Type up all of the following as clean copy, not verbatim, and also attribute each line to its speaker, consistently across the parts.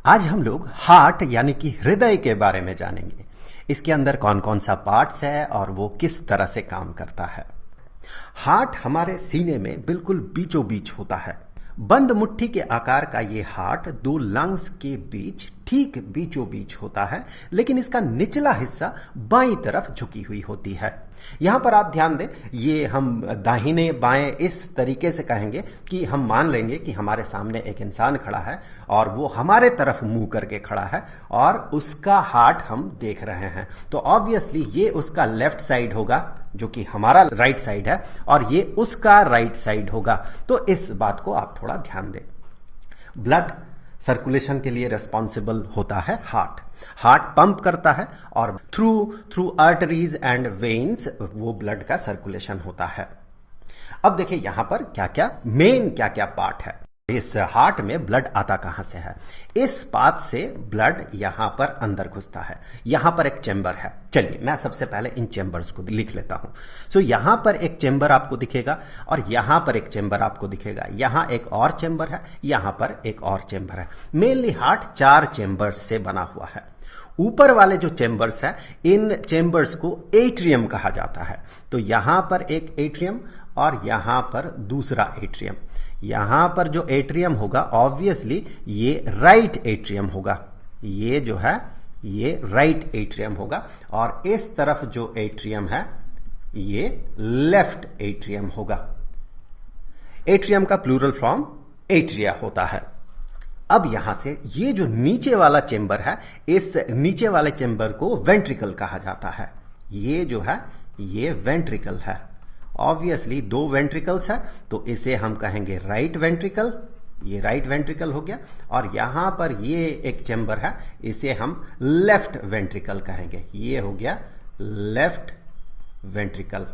Speaker 1: आज हम लोग हार्ट यानी कि हृदय के बारे में जानेंगे। इसके अंदर कौन कौन सा पार्ट्स है और वो किस तरह से काम करता है। हार्ट हमारे सीने में बिल्कुल बीचों बीच होता है। बंद मुट्ठी के आकार का ये हार्ट दो लंग्स के बीच ठीक बीचों बीच होता है, लेकिन इसका निचला हिस्सा बाईं तरफ झुकी हुई होती है। यहां पर आप ध्यान दें, ये हम दाहिने बाएं इस तरीके से कहेंगे कि हम मान लेंगे कि हमारे सामने एक इंसान खड़ा है और वो हमारे तरफ मुंह करके खड़ा है और उसका हार्ट हम देख रहे हैं, तो ऑब्वियसली ये उसका लेफ्ट साइड होगा जो कि हमारा राइट साइड है और ये उसका राइट साइड होगा। तो इस बात को आप थोड़ा ध्यान दें। ब्लड सर्कुलेशन के लिए रिस्पॉन्सिबल होता है हार्ट। हार्ट पंप करता है और थ्रू आर्टरीज एंड वेन्स वो ब्लड का सर्कुलेशन होता है। अब देखिए यहां पर क्या क्या पार्ट है। इस हार्ट में ब्लड आता कहां से है? इस पाथ से ब्लड यहां पर अंदर घुसता है। यहां पर एक चेंबर है। चलिए मैं सबसे पहले इन चेंबर्स को लिख लेता हूं। सो यहां पर एक चेंबर आपको दिखेगा और यहां पर एक चेंबर आपको दिखेगा। यहां एक और चेंबर है, यहां पर एक और चेंबर है। मेनली हार्ट 4 चेंबर्स से बना हुआ है। ऊपर वाले जो चेंबर्स है, इन चेंबर्स को एट्रियम कहा जाता है। तो यहां पर एक एट्रियम और यहां पर दूसरा एट्रियम। यहां पर जो एट्रियम होगा ऑब्वियसली ये राइट एट्रियम होगा। ये जो है ये राइट एट्रियम होगा और इस तरफ जो एट्रियम है ये लेफ्ट एट्रियम होगा। एट्रियम का प्लूरल फॉर्म एट्रिया होता है। अब यहां से ये जो नीचे वाला चेंबर है, इस नीचे वाले चेंबर को वेंट्रिकल कहा जाता है। ये जो है ये वेंट्रिकल है। ऑब्वियसली 2 वेंट्रिकल्स है तो इसे हम कहेंगे राइट वेंट्रिकल। ये राइट वेंट्रिकल हो गया और यहां पर ये एक चेंबर है, इसे हम लेफ्ट वेंट्रिकल कहेंगे। ये हो गया लेफ्ट वेंट्रिकल।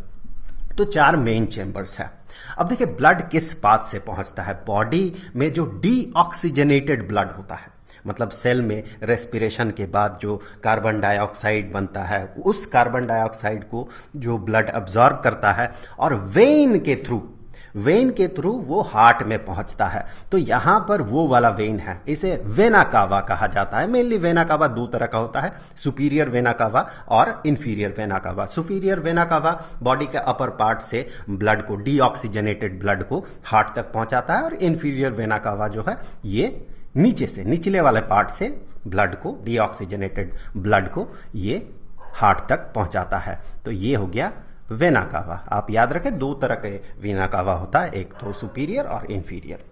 Speaker 1: तो 4 मेन चेंबर्स है। अब देखिए ब्लड किस पाथ से पहुंचता है। बॉडी में जो डीऑक्सीजनेटेड ब्लड होता है, मतलब सेल में रेस्पिरेशन के बाद जो कार्बन डाइऑक्साइड बनता है, उस कार्बन डाइऑक्साइड को जो ब्लड अब्सॉर्ब करता है और वेन के थ्रू वो हार्ट में पहुंचता है। तो यहां पर वो वाला वेन है, इसे वेना कावा कहा जाता है। मेनली वेना कावा 2 तरह का होता है, सुपीरियर वेना कावा और inferior vena cava. Superior vena cava body के अपर पार्ट से ब्लड को, डीऑक्सीजनेटेड ब्लड को हार्ट तक पहुंचाता है और इंफीरियर वेना कावा जो है ये नीचे से, निचले वाले पार्ट से ब्लड को, डीऑक्सीजनेटेड ब्लड को ये हार्ट तक पहुंचाता है। तो ये हो गया वेना कावा। आप याद रखें 2 तरह के वेना कावा होता है, एक तो सुपीरियर और इंफीरियर।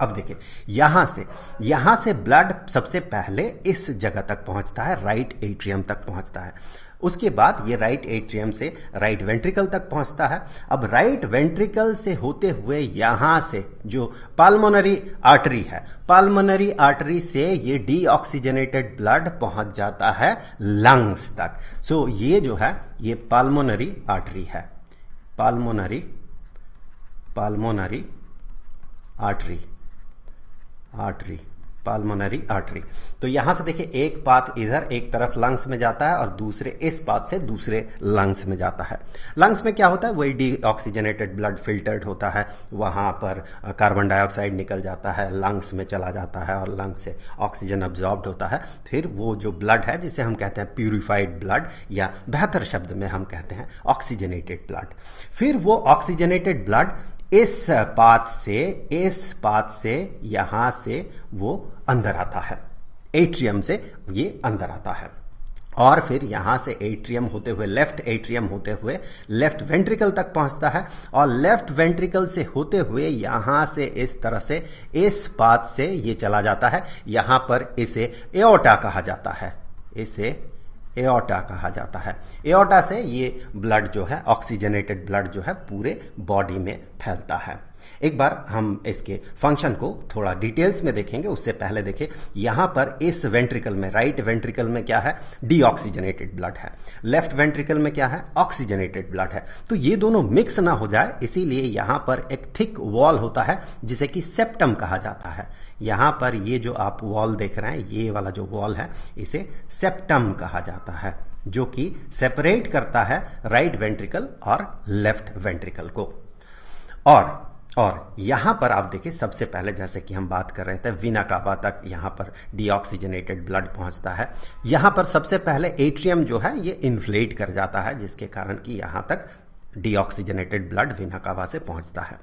Speaker 1: अब देखिए यहां से ब्लड सबसे पहले इस जगह तक पहुंचता है, राइट एट्रियम तक पहुंचता है। उसके बाद ये राइट एट्रियम से राइट वेंट्रिकल तक पहुंचता है। अब राइट वेंट्रिकल से होते हुए यहां से जो पाल्मोनरी आर्टरी है, पाल्मोनरी आर्टरी से ये डीऑक्सीजनेटेड ब्लड पहुंच जाता है लंग्स तक। सो ये जो है ये पाल्मोनरी आर्टरी है। पाल्मोनरी पाल्मोनरी आर्टरी। तो यहां से देखिए एक पाथ इधर एक तरफ लंग्स में जाता है और दूसरे इस पाथ से दूसरे लंग्स में जाता है। लंग्स में क्या होता है, वही डीऑक्सीजनेटेड ब्लड फिल्टर्ड होता है, वहां पर कार्बन डाइऑक्साइड निकल जाता है, लंग्स में चला जाता है और लंग्स से ऑक्सीजन अब्जॉर्ब्ड होता है। फिर वो जो ब्लड है जिसे हम कहते हैं प्यूरिफाइड ब्लड, या बेहतर शब्द में हम कहते हैं ऑक्सीजनेटेड ब्लड, फिर वो ऑक्सीजनेटेड ब्लड इस पाथ से यहां से वो अंदर आता है, एट्रियम से ये अंदर आता है और फिर यहां से एट्रियम होते हुए, लेफ्ट एट्रियम होते हुए लेफ्ट वेंट्रिकल तक पहुंचता है और लेफ्ट वेंट्रिकल से होते हुए यहां से इस तरह से इस पाथ से ये चला जाता है। यहां पर इसे एओर्टा कहा जाता है, इसे एओर्टा कहा जाता है। एओर्टा से ये ब्लड जो है, ऑक्सीजनेटेड ब्लड जो है पूरे बॉडी में फैलता है। एक बार हम इसके फंक्शन को थोड़ा डिटेल्स में देखेंगे, उससे पहले देखिए यहां पर इस वेंट्रिकल में, राइट वेंट्रिकल में क्या है, डीऑक्सीजनेटेड ब्लड है। लेफ्ट वेंट्रिकल में क्या है, ऑक्सीजनेटेड ब्लड है। तो ये दोनों मिक्स ना हो जाए इसीलिए यहां पर एक थिक वॉल होता है जिसे कि सेप्टम कहा जाता है। यहां पर ये जो आप वॉल देख रहे हैं, ये वाला जो वॉल है इसे सेप्टम कहा जाता है, जो कि सेपरेट करता है राइट वेंट्रिकल और लेफ्ट वेंट्रिकल को। और और यहां पर आप देखिए सबसे पहले जैसे कि हम बात कर रहे थे वीना कावा तक यहां पर डीऑक्सीजनेटेड ब्लड पहुंचता है। यहां पर सबसे पहले एट्रियम जो है ये इन्फ्लेट कर जाता है, जिसके कारण कि यहां तक डीऑक्सीजनेटेड ब्लड वीना कावा से पहुंचता है।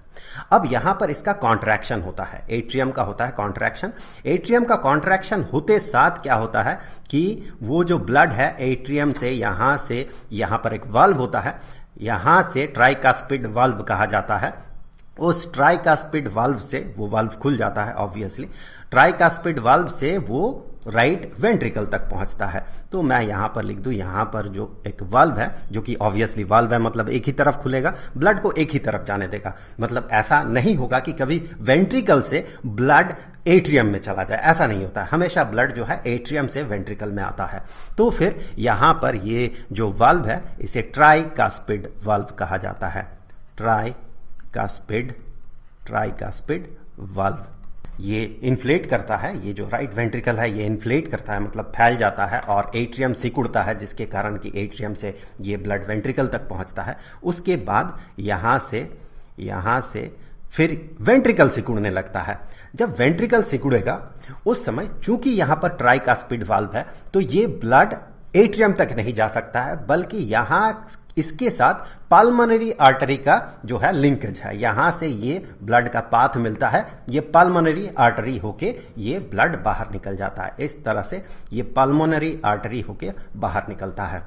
Speaker 1: अब यहां पर इसका कॉन्ट्रैक्शन होता है, एट्रियम का होता है कॉन्ट्रैक्शन। एट्रियम का कॉन्ट्रैक्शन होते साथ क्या होता है कि वो जो ब्लड है एट्रियम से यहां पर एक वाल्व होता है, यहां से ट्राइकास्पिड वाल्व कहा जाता है। उस ट्राइकास्पिड वाल्व से वो वाल्व खुल जाता है, ऑब्वियसली ट्राइकास्पिड वाल्व से वो राइट वेंट्रिकल तक पहुंचता है। तो मैं यहां पर लिख दूं, यहां पर जो एक वाल्व है, जो कि ऑब्वियसली वाल्व है मतलब एक ही तरफ खुलेगा, ब्लड को एक ही तरफ जाने देगा। मतलब ऐसा नहीं होगा कि कभी वेंट्रिकल से ब्लड एट्रियम में चला जाए, ऐसा नहीं होता। हमेशा ब्लड जो है एट्रियम से वेंट्रिकल में आता है। तो फिर यहां पर ये जो वाल्व है इसे ट्राइकास्पिड वाल्व कहा जाता है। ट्राइकास्पिड वाल्व ये इन्फ्लेट करता है, ये जो राइट वेंट्रिकल है ये इन्फ्लेट करता है, मतलब फैल जाता है और एट्रियम सिकुड़ता है, जिसके कारण कि एट्रियम से ये ब्लड वेंट्रिकल तक पहुंचता है। उसके बाद यहां से फिर वेंट्रिकल सिकुड़ने लगता है। जब वेंट्रिकल सिकुड़ेगा उस समय चूंकि यहां पर ट्राइकास्पिड वाल्व है तो ये ब्लड एट्रियम तक नहीं जा सकता है, बल्कि यहां इसके साथ पाल्मोनरी आर्टरी का जो है लिंकेज है। यहां से ये ब्लड का पाथ मिलता है, ये पाल्मोनरी आर्टरी होके ये ब्लड बाहर निकल जाता है। इस तरह से ये पाल्मोनरी आर्टरी होके बाहर निकलता है।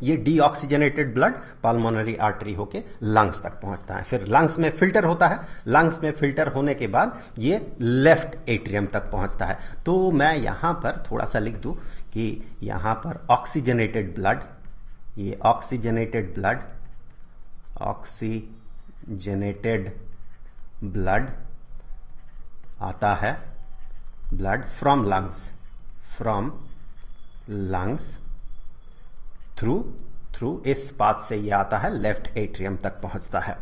Speaker 1: ये डीऑक्सीजनेटेड ब्लड पाल्मोनरी आर्टरी होके लंग्स तक पहुंचता है। फिर लंग्स में फिल्टर होता है, लंग्स में फिल्टर होने के बाद ये लेफ्ट एट्रियम तक पहुंचता है। तो मैं यहां पर थोड़ा सा लिख दूं कि यहां पर ऑक्सीजनेटेड ब्लड, ये ऑक्सीजनेटेड ब्लड आता है, ब्लड फ्रॉम लंग्स थ्रू इस पाथ से ये आता है, लेफ्ट एट्रियम तक पहुंचता है।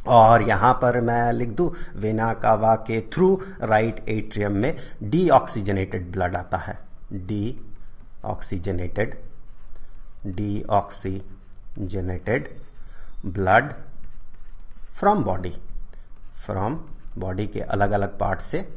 Speaker 1: और यहां पर मैं लिख दूं वेना कावा के थ्रू राइट एट्रियम में डीऑक्सीजनेटेड ब्लड आता है, डीऑक्सीजनेटेड ब्लड फ्रॉम बॉडी के अलग अलग पार्ट से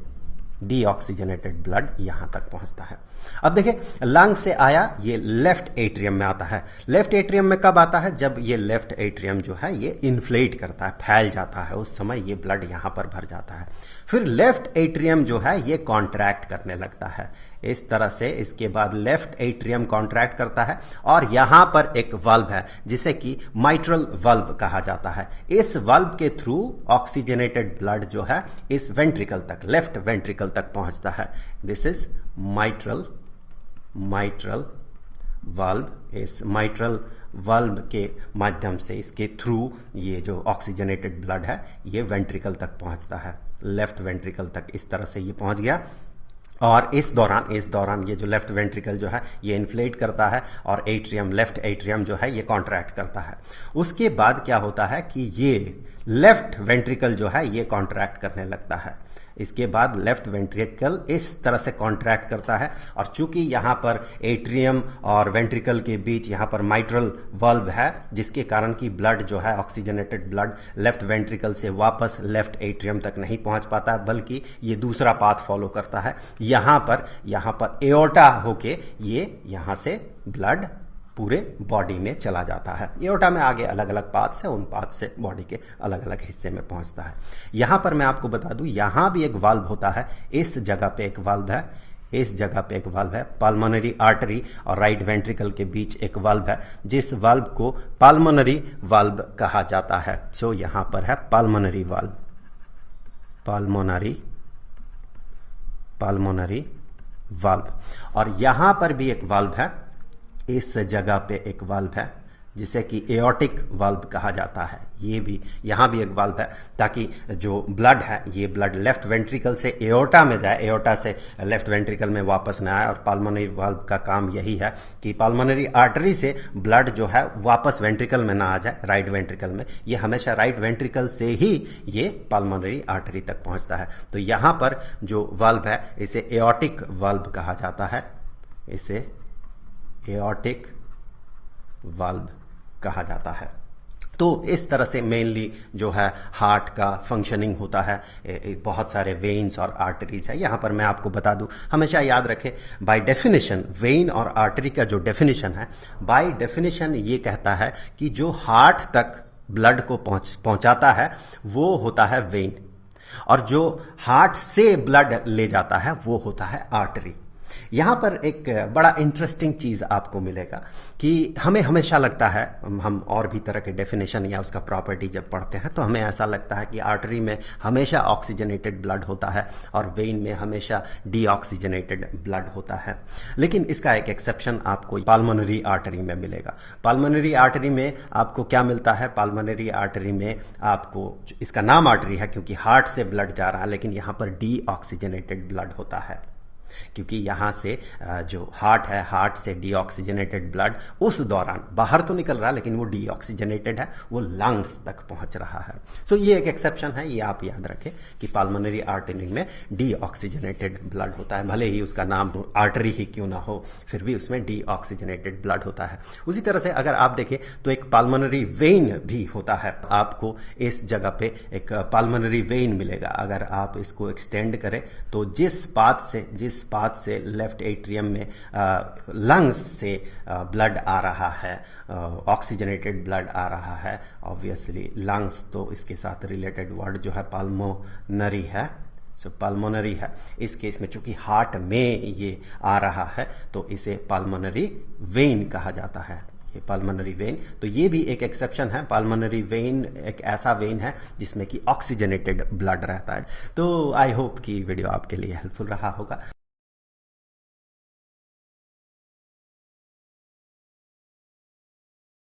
Speaker 1: डीऑक्सीजनेटेड ब्लड यहां तक पहुंचता है। अब देखिए लंग से आया, ये लेफ्ट एट्रियम में आता है। लेफ्ट एट्रियम में कब आता है? जब ये लेफ्ट एट्रियम जो है ये इन्फ्लेट करता है, फैल जाता है, उस समय ये ब्लड यहां पर भर जाता है। फिर लेफ्ट एट्रियम जो है ये कॉन्ट्रैक्ट करने लगता है इस तरह से। इसके बाद लेफ्ट एट्रियम कॉन्ट्रैक्ट करता है और यहां पर एक वाल्व है जिसे कि माइट्रल वाल्व कहा जाता है। इस वाल्व के थ्रू ऑक्सीजनेटेड ब्लड जो है इस वेंट्रिकल तक, लेफ्ट वेंट्रिकल तक पहुंचता है। This is mitral valve. इस माइट्रल वाल्व के माध्यम से, इसके थ्रू ये जो ऑक्सीजनेटेड ब्लड है ये वेंट्रिकल तक पहुंचता है, लेफ्ट वेंट्रिकल तक। इस तरह से ये पहुंच गया और इस दौरान ये जो लेफ्ट वेंट्रिकल जो है ये इन्फ्लेट करता है और एट्रियम, लेफ्ट एट्रियम जो है ये कॉन्ट्रैक्ट करता है। उसके बाद क्या होता है कि ये लेफ्ट वेंट्रिकल जो है ये कॉन्ट्रैक्ट करने लगता है। इसके बाद लेफ्ट वेंट्रिकल इस तरह से कॉन्ट्रैक्ट करता है और चूंकि यहां पर एट्रियम और वेंट्रिकल के बीच यहां पर माइट्रल वाल्व है, जिसके कारण कि ब्लड जो है ऑक्सीजनेटेड ब्लड लेफ्ट वेंट्रिकल से वापस लेफ्ट एट्रियम तक नहीं पहुंच पाता, बल्कि ये दूसरा पाथ फॉलो करता है। यहां पर एओर्टा होके ये यहां से ब्लड पूरे बॉडी में चला जाता है। एओर्टा में आगे अलग अलग पाथ्स है, उन पाथ से बॉडी के अलग अलग हिस्से में पहुंचता है। यहां पर मैं आपको बता दूं यहां भी एक वाल्व होता है, इस जगह पे एक वाल्व है, पाल्मोनरी आर्टरी और राइट वेंट्रिकल के बीच एक वाल्व है, जिस वाल्व को पाल्मोनरी वाल्व कहा जाता है। यहां पर है पाल्मोनरी वाल्व। और यहां पर भी एक वाल्व है, इस जगह पे एक वाल्व है जिसे कि एओर्टिक वाल्व कहा जाता है। यहां भी एक वाल्व है ताकि जो ब्लड है ये ब्लड लेफ्ट वेंट्रिकल से एओर्टा में जाए, एओर्टा से लेफ्ट वेंट्रिकल में वापस न आए। और पाल्मोनरी वाल्व का काम यही है कि पाल्मोनरी आर्टरी से ब्लड जो है वापस वेंट्रिकल में ना आ जाए, राइट वेंट्रिकल में। ये हमेशा राइट वेंट्रिकल से ही ये पाल्मोनरी आर्टरी तक पहुंचता है। तो यहां पर जो वाल्व है इसे एओर्टिक वाल्व कहा जाता है, इसे एओर्टिक वाल्व कहा जाता है। तो इस तरह से मेनली जो है हार्ट का फंक्शनिंग होता है। बहुत सारे वेन्स और आर्टरीज है। यहाँ पर मैं आपको बता दूं, हमेशा याद रखें, बाय डेफिनेशन वेन और आर्टरी का जो डेफिनेशन है, बाय डेफिनेशन ये कहता है कि जो हार्ट तक ब्लड को पहुंचाता है वो होता है वेन, और जो हार्ट से ब्लड ले जाता है वो होता है आर्टरी। यहां पर एक बड़ा इंटरेस्टिंग चीज आपको मिलेगा कि हमें हमेशा लगता है, हम और भी तरह के डेफिनेशन या उसका प्रॉपर्टी जब पढ़ते हैं तो हमें ऐसा लगता है कि आर्टरी में हमेशा ऑक्सीजनेटेड ब्लड होता है और वेन में हमेशा डीऑक्सीजनेटेड ब्लड होता है। लेकिन इसका एक एक्सेप्शन आपको पाल्मोनरी आर्टरी में मिलेगा। पाल्मोनरी आर्टरी में आपको क्या मिलता है? पाल्मोनरी आर्टरी में आपको, इसका नाम आर्टरी है क्योंकि हार्ट से ब्लड जा रहा है, लेकिन यहां पर डीऑक्सीजनेटेड ब्लड होता है, क्योंकि यहां से जो हार्ट है, हार्ट से डीऑक्सीजनेटेड ब्लड उस दौरान बाहर तो निकल रहा है लेकिन वो डीऑक्सीजनेटेड है, वो लंग्स तक पहुंच रहा है। सो ये एक एक्सेप्शन है, ये आप याद रखें कि पाल्मोनरी आर्टरी में डीऑक्सीजनेटेड ब्लड होता है। भले ही उसका नाम आर्टरी ही क्यों ना हो, फिर भी उसमें डीऑक्सीजनेटेड ब्लड होता है। उसी तरह से अगर आप देखें तो एक पाल्मोनरी वेन भी होता है। आपको इस जगह पे एक पाल्मोनरी वेन मिलेगा। अगर आप इसको एक्सटेंड करें तो जिस पाथ से लेफ्ट एट्रियम में लंग्स से ब्लड आ रहा है, ऑक्सीजनेटेड ब्लड आ रहा है, ऑब्वियसली लंग्स तो इसके साथ रिलेटेड वर्ड जो है पाल्मोनरी है, सो पाल्मोनरी है। इस केस में चूंकि हार्ट में ये आ रहा है तो इसे पाल्मोनरी वेन कहा जाता है, ये पाल्मोनरी वेन। तो ये भी एक एक्सेप्शन है। पाल्मोनरी वेन एक ऐसा वेन है जिसमें कि ऑक्सीजनेटेड ब्लड रहता है। तो आई होप कि वीडियो आपके लिए हेल्पफुल रहा होगा।